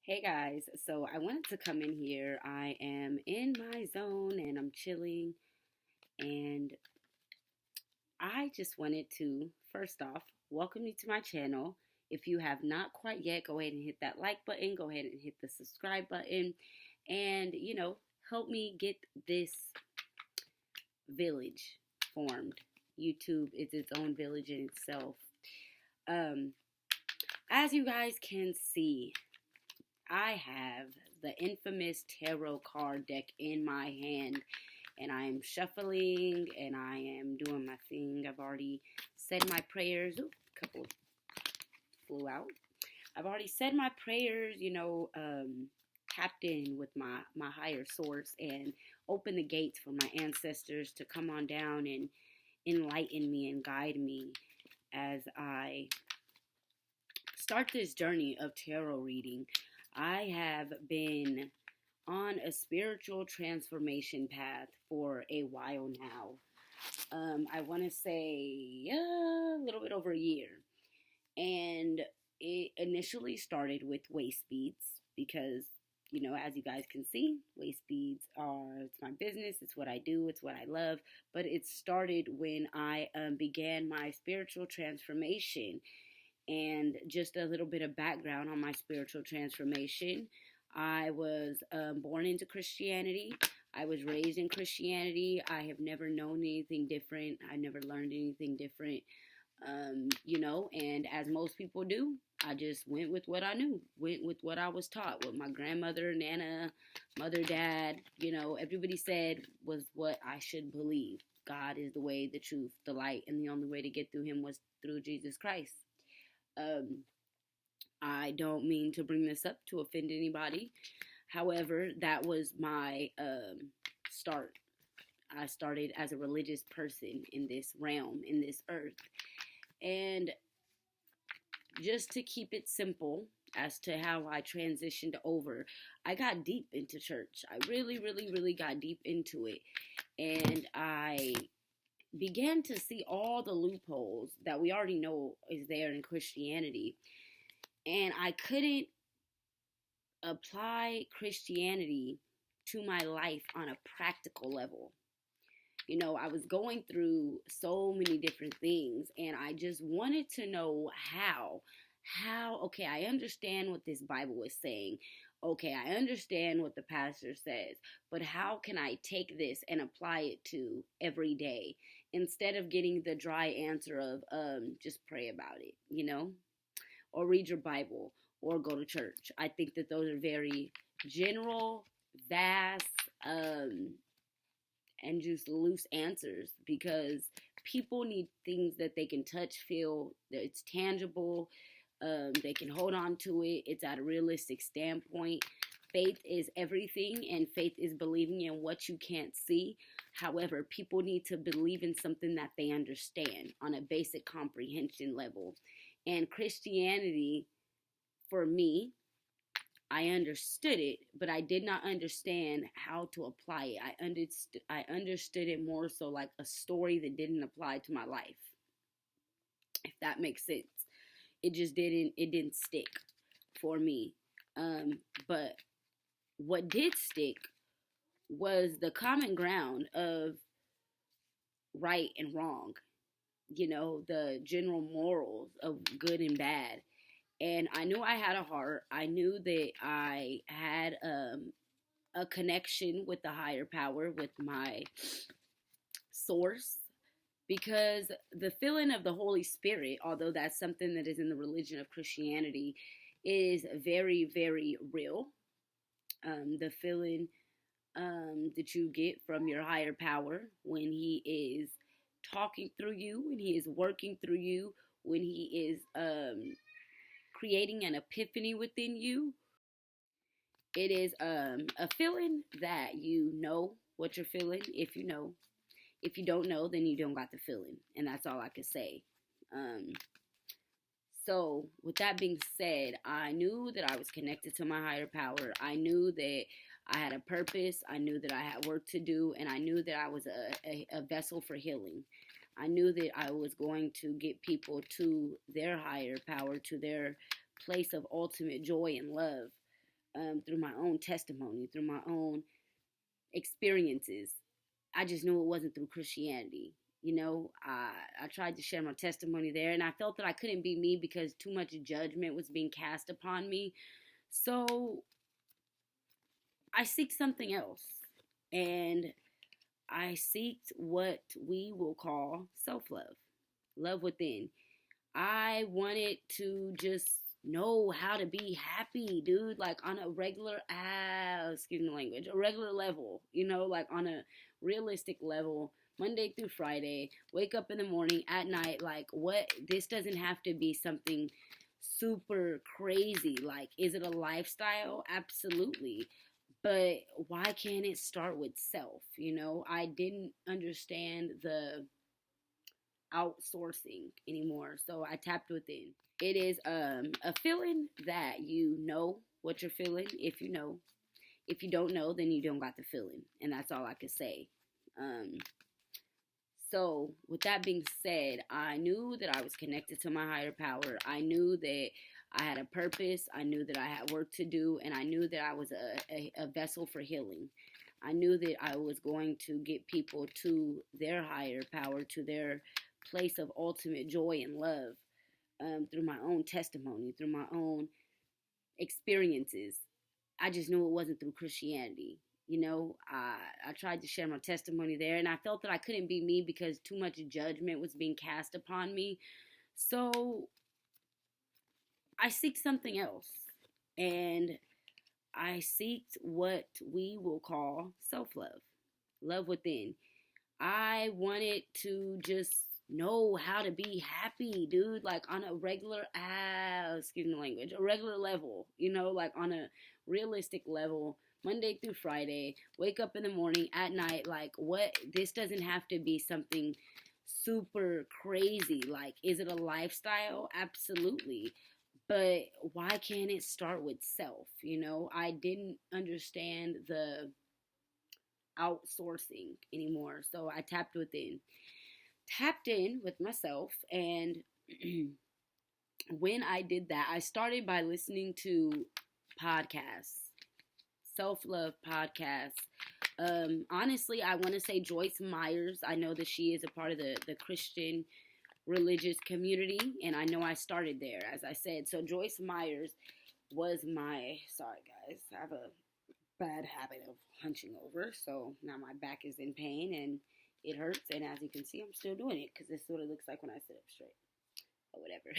Hey guys, so I wanted to come in here. I am in my zone and I'm chilling, and I just wanted to, first off, welcome you to my channel. If you have not quite yet, go ahead and hit that like button, go ahead and hit the subscribe button, and help me get this village formed. YouTube is its own village in itself. Um, as you guys can see, I have the infamous tarot card deck in my hand, and I am shuffling and I am doing my thing. I've already said my prayers. Oop, a couple flew out. I've already said my prayers, tapped in with my higher source and opened the gates for my ancestors to come on down and enlighten me and guide me as I start this journey of tarot reading. I have been on a spiritual transformation path for a while now. I want to say a little bit over a year. And it initially started with waist beads because, as you guys can see, waist beads it's my business, it's what I do, it's what I love. But it started when I began my spiritual transformation. And just a little bit of background on my spiritual transformation. I was born into Christianity. I was raised in Christianity. I have never known anything different. I never learned anything different, and as most people do, I just went with what I knew, went with what I was taught, what my grandmother, Nana, mother, dad, everybody said was what I should believe. God is the way, the truth, the light, and the only way to get through him was through Jesus Christ. I don't mean to bring this up to offend anybody. However, that was my start. I started as a religious person in this realm, in this earth. And just to keep it simple as to how I transitioned over, I got deep into church. I really, really, really got deep into it. And I began to see all the loopholes that we already know is there in Christianity. And I couldn't apply Christianity to my life on a practical level. I was going through so many different things, and I just wanted to know how, okay, I understand what this Bible is saying. Okay, I understand what the pastor says, but how can I take this and apply it to every day instead of getting the dry answer of just pray about it, or read your Bible or go to church. I think that those are very general, vast, and just loose answers because people need things that they can touch, feel, that it's tangible. They can hold on to it. It's at a realistic standpoint. Faith is everything, and faith is believing in what you can't see. However, people need to believe in something that they understand on a basic comprehension level. And Christianity, for me, I understood it, but I did not understand how to apply it. I understood it more so like a story that didn't apply to my life, if that makes sense. It didn't stick for me. But what did stick was the common ground of right and wrong, the general morals of good and bad. And I knew I had a heart. I knew that I had a connection with the higher power, with my source, because the feeling of the Holy Spirit, although that's something that is in the religion of Christianity, is very, very real. The feeling that you get from your higher power when he is talking through you, when he is working through you, when he is creating an epiphany within you. It is a feeling that you know what you're feeling. If you know, if you don't know, then you don't got the feeling, and that's all I could say. So with that being said, I knew that I was connected to my higher power. I knew that I had a purpose. I knew that I had work to do, and I knew that I was a vessel for healing. I knew that I was going to get people to their higher power, to their place of ultimate joy and love. through my own testimony, through my own experiences. I just knew it wasn't through Christianity. I tried to share my testimony there, and I felt that I couldn't be me because too much judgment was being cast upon me. So I seek something else, and I seeked what we will call self-love, love within. I wanted to just know how to be happy, dude, like on a regular, excuse me language, a regular level, like on a realistic level, Monday through Friday, wake up in the morning, at night, like this doesn't have to be something super crazy. Like, is it a lifestyle? Absolutely. But why can't it start with self? I didn't understand the outsourcing anymore. So I tapped within. It is a feeling that you know what you're feeling. If you know, if you don't know, then you don't got the feeling, and that's all I could say. So with that being said, I knew that I was connected to my higher power. I knew that I had a purpose. I knew that I had work to do, and I knew that I was a vessel for healing. I knew that I was going to get people to their higher power, to their place of ultimate joy and love, through my own testimony, through my own experiences. I just knew it wasn't through Christianity. I tried to share my testimony there, and I felt that I couldn't be me because too much judgment was being cast upon me. So I seeked something else, and I seeked what we will call self-love, love within. I wanted to just know how to be happy, dude, like on a regular, excuse me language, a regular level, like on a realistic level, Monday through Friday, wake up in the morning, at night, like this doesn't have to be something super crazy. Like, is it a lifestyle? Absolutely. But why can't it start with self? I didn't understand the outsourcing anymore. So I tapped in with myself, and when I did that, I started by listening to podcasts, self-love podcasts. Honestly, I want to say Joyce Myers. I know that she is a part of the Christian religious community, and I know I started there, as I said. So Joyce Myers was sorry guys, I have a bad habit of hunching over, so now my back is in pain and it hurts, and as you can see, I'm still doing it because this is what it looks like when I sit up straight, or whatever.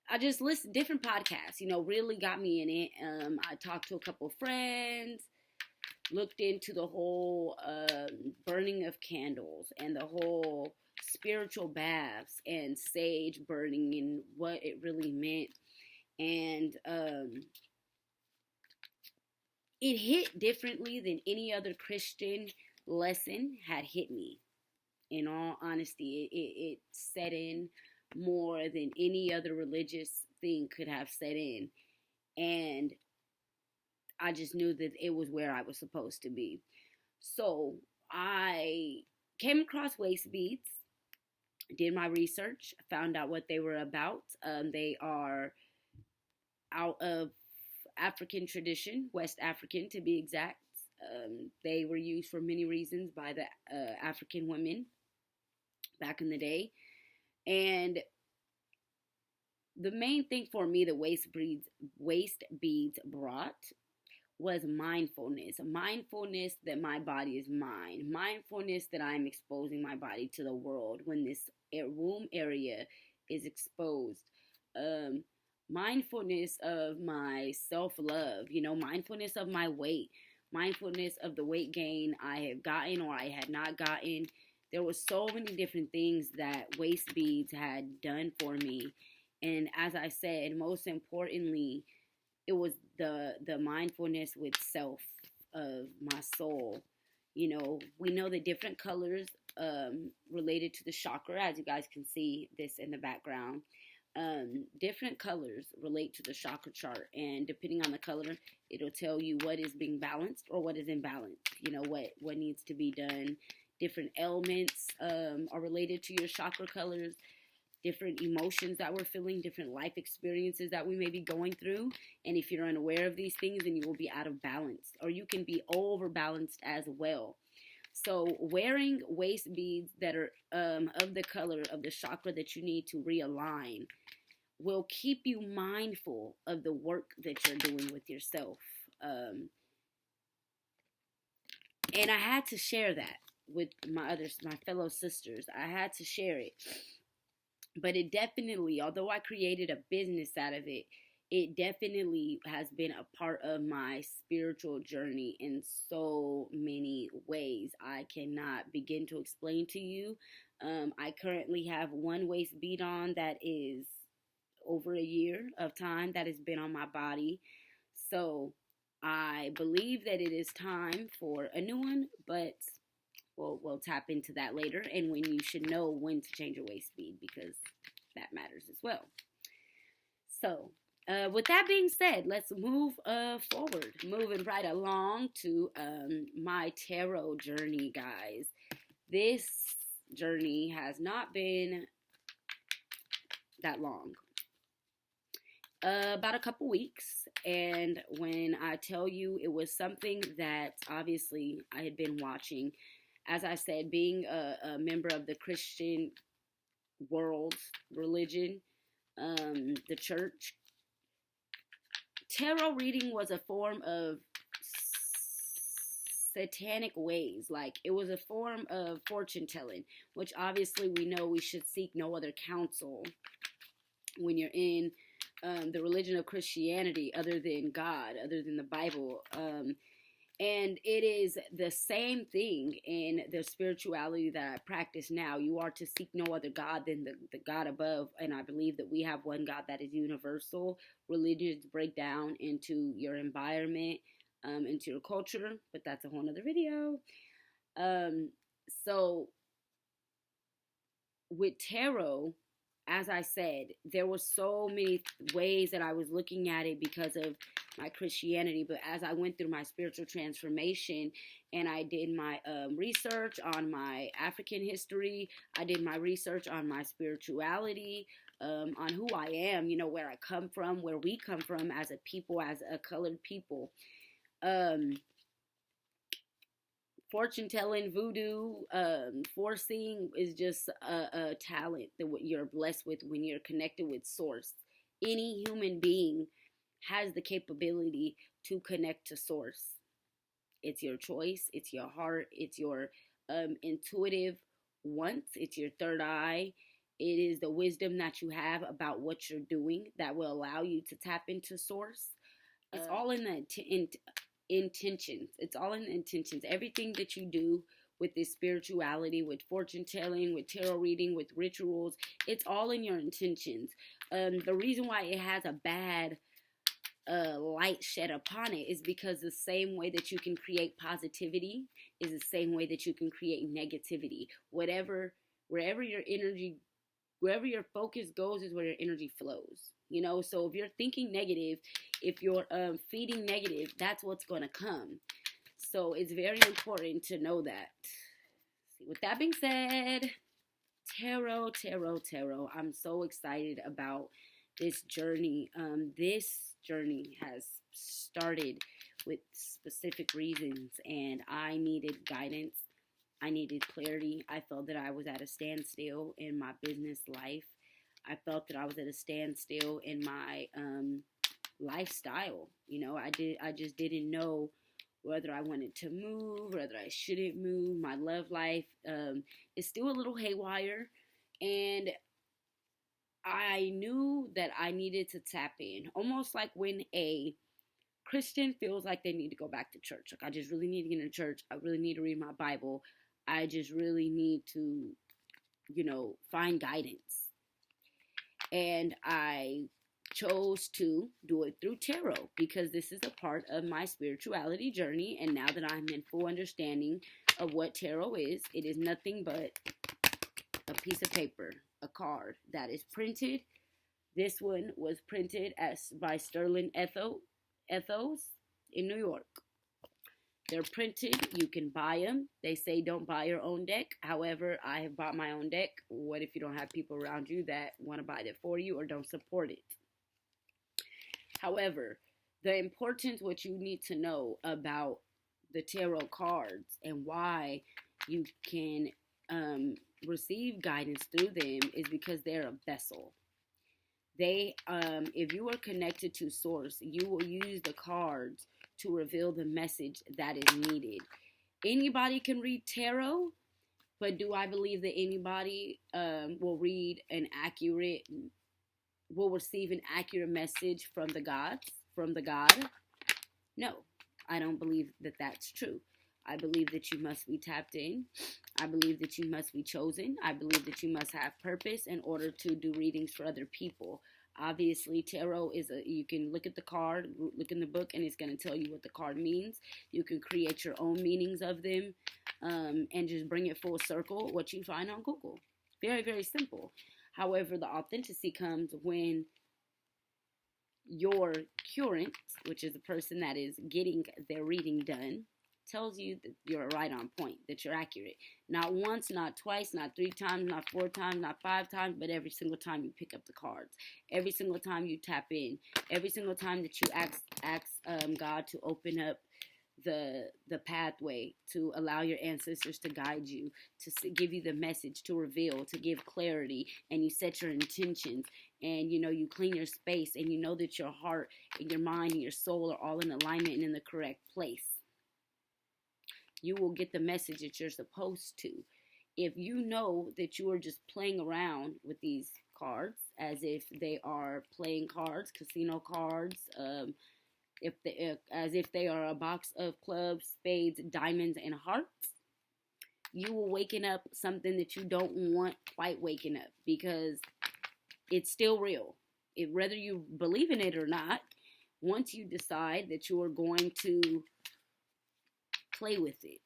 I just listened different podcasts, really got me in it. I talked to a couple of friends, looked into the whole burning of candles and the whole spiritual baths and sage burning and what it really meant. And it hit differently than any other Christian lesson had hit me. In all honesty, it set in more than any other religious thing could have set in. And I just knew that it was where I was supposed to be. So I came across waist beads, did my research, found out what they were about. They are out of African tradition, West African to be exact. They were used for many reasons by the African women back in the day. And the main thing for me that waist beads brought was mindfulness. Mindfulness that my body is mine. Mindfulness that I'm exposing my body to the world when this womb area is exposed. Mindfulness of my self-love, mindfulness of my weight, mindfulness of the weight gain I have gotten or I had not gotten. There were so many different things that waist beads had done for me. And as I said, most importantly, it was the mindfulness with self of my soul. We know the different colors related to the chakra, as you guys can see this in the background. Different colors relate to the chakra chart, and depending on the color, it'll tell you what is being balanced or what is imbalanced. What needs to be done. Different elements are related to your chakra colors. different emotions that we're feeling, different life experiences that we may be going through. And if you're unaware of these things, then you will be out of balance, or you can be overbalanced as well. So wearing waist beads that are of the color of the chakra that you need to realign will keep you mindful of the work that you're doing with yourself. And I had to share that with my fellow sisters. I had to share it. But it definitely, although I created a business out of it, it definitely has been a part of my spiritual journey in so many ways. I cannot begin to explain to you. I currently have one waist bead on that is over a year of time that has been on my body. So I believe that it is time for a new one, but we'll tap into that later, and when you should know when to change your waist bead, because that matters as well. So with that being said, let's move forward, moving right along to my tarot journey, guys. This journey has not been that long. About a couple weeks, and when I tell you, it was something that obviously I had been watching. As I said, being a member of the Christian world, religion, the church, tarot reading was a form of satanic ways. Like, it was a form of fortune telling, which obviously we know we should seek no other counsel when you're in the religion of Christianity other than God, other than the Bible. And it is the same thing in the spirituality that I practice now. You are to seek no other God than the God above. And I believe that we have one God that is universal. Religions break down into your environment, into your culture, but that's a whole other video. So with tarot, as I said, there were so many ways that I was looking at it because of my Christianity. But as I went through my spiritual transformation and I did my research on my African history, I did my research on my spirituality, on who I am, you know, where I come from, where we come from as a people, as a colored people. Fortune telling, voodoo, foreseeing is just a talent that you're blessed with when you're connected with source. Any human being has the capability to connect to source. It's your choice, it's your heart, it's your intuitive wants, it's your third eye. It is the wisdom that you have about what you're doing that will allow you to tap into source. It's all in the intentions. It's all in the intentions. Everything that you do with this spirituality, with fortune telling, with tarot reading, with rituals, it's all in your intentions. The reason why it has a bad light shed upon it is because the same way that you can create positivity is the same way that you can create negativity. Wherever your energy, wherever your focus goes is where your energy flows. You know, so if you're thinking negative, if you're feeding negative, that's what's going to come. So it's very important to know that. With that being said, tarot. I'm so excited about this journey. This journey has started with specific reasons, and I needed guidance. I needed clarity. I felt that I was at a standstill in my business life. I felt that I was at a standstill in my lifestyle. You know, I just didn't know whether I wanted to move, whether I shouldn't move. My love life is still a little haywire, and I knew that I needed to tap in. Almost like when a Christian feels like they need to go back to church. Like, I just really need to get into church. I really need to read my Bible. I just really need to, you know, find guidance. And I chose to do it through tarot because this is a part of my spirituality journey. And now that I'm in full understanding of what tarot is, it is nothing but a piece of paper, a card that is printed. This one was printed by Sterling Ethos in New York. They're printed. You can buy them. They say don't buy your own deck. However, I have bought my own deck. What if you don't have people around you that want to buy that for you or don't support it? However, the importance, what you need to know about the tarot cards and why you can receive guidance through them is because they're a vessel. They, if you are connected to source, you will use the cards to reveal the message that is needed. Anybody can read tarot, but do I believe that anybody will receive an accurate message from the gods, from the God? No, I don't believe that that's true. I believe that you must be tapped in. I believe that you must be chosen. I believe that you must have purpose in order to do readings for other people. Obviously, tarot you can look at the card, look in the book, and it's going to tell you what the card means. You can create your own meanings of them and just bring it full circle, what you find on Google. Very, very simple. However, the authenticity comes when your current, which is the person that is getting their reading done, tells you that you're right on point, that you're accurate. Not once, not twice, not 3 times, not 4 times, not 5 times, but every single time you pick up the cards. Every single time you tap in. Every single time that you ask God to open up the pathway, to allow your ancestors to guide you, to give you the message, to reveal, to give clarity, and you set your intentions, and you clean your space, and you know that your heart and your mind and your soul are all in alignment and in the correct place. You will get the message that you're supposed to. If you know that you are just playing around with these cards as if they are playing cards, casino cards, as if they are a box of clubs, spades, diamonds, and hearts, you will waken up something that you don't want quite waking up, because it's still real. Whether you believe in it or not, once you decide that you are going to play with it,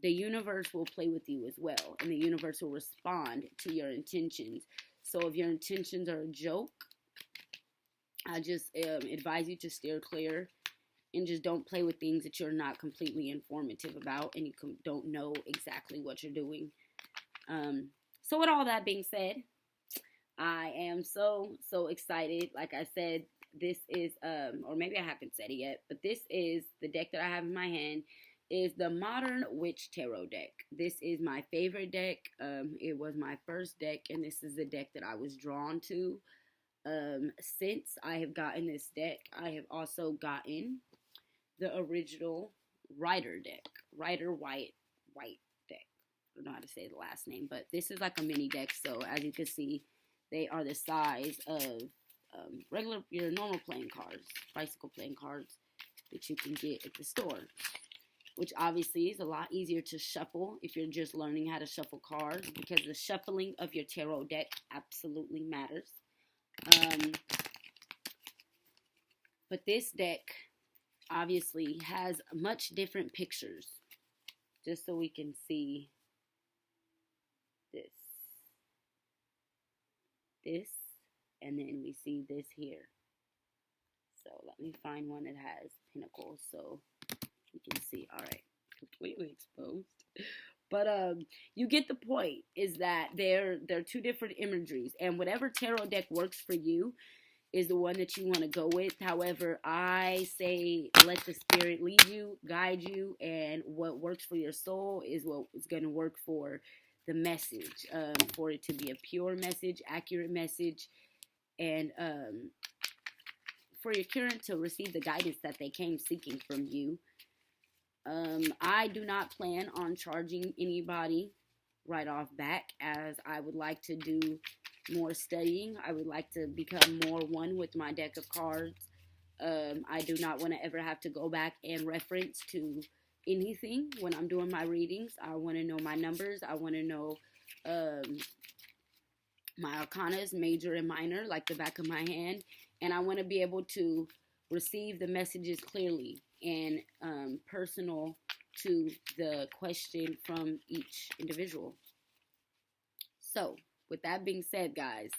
the universe will play with you as well, and the universe will respond to your intentions. So if your intentions are a joke, I just advise you to steer clear and just don't play with things that you're not completely informative about and you don't know exactly what you're doing. So with all that being said, I am so excited. Like I said, this is, or maybe I haven't said it yet, but this is the deck that I have in my hand, is the Modern Witch Tarot deck. This is my favorite deck. It was my first deck, and this is the deck that I was drawn to. Since I have gotten this deck, I have also gotten the original Rider deck. Rider White deck. I don't know how to say the last name, but this is like a mini deck. So as you can see, they are the size of your normal playing cards, bicycle playing cards that you can get at the store, which obviously is a lot easier to shuffle if you're just learning how to shuffle cards, because the shuffling of your tarot deck absolutely matters. But this deck obviously has much different pictures, just so we can see this, and then we see this here. So let me find one that has pinnacles so you can see. All right, completely exposed. But you get the point, is that they're two different imageries, and whatever tarot deck works for you is the one that you want to go with. However, I say let the spirit lead you, guide you, and what works for your soul is what is going to work for the message, for it to be a pure message, accurate message, and for your current to receive the guidance that they came seeking from you. I do not plan on charging anybody right off back, as I would like to do more studying. I would like to become more one with my deck of cards. I do not want to ever have to go back and reference to anything when I'm doing my readings. I want to know my numbers. I want to know my arcanas, major and minor, like the back of my hand. And I want to be able to receive the messages clearly and personal to the question from each individual. So, with that being said, guys,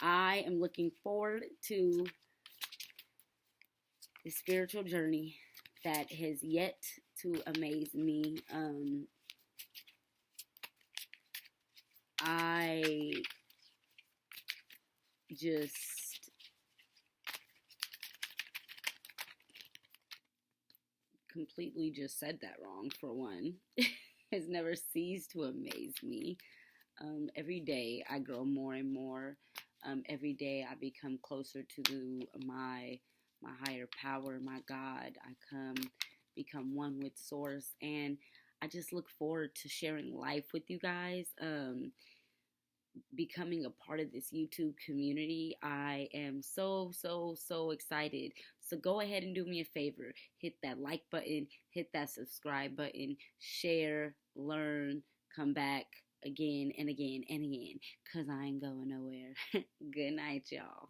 I am looking forward to the spiritual journey that has yet to amaze me. I just completely just said that wrong, for one. Has never ceased to amaze me. Every day I grow more and more. Every day I become closer to my higher power, my God. I become one with Source, and I just look forward to sharing life with you guys. Becoming a part of this YouTube community. I am so excited. So go ahead and do me a favor. Hit that like button, hit that subscribe button, share, learn, come back again and again and again, because I ain't going nowhere. Good night, y'all.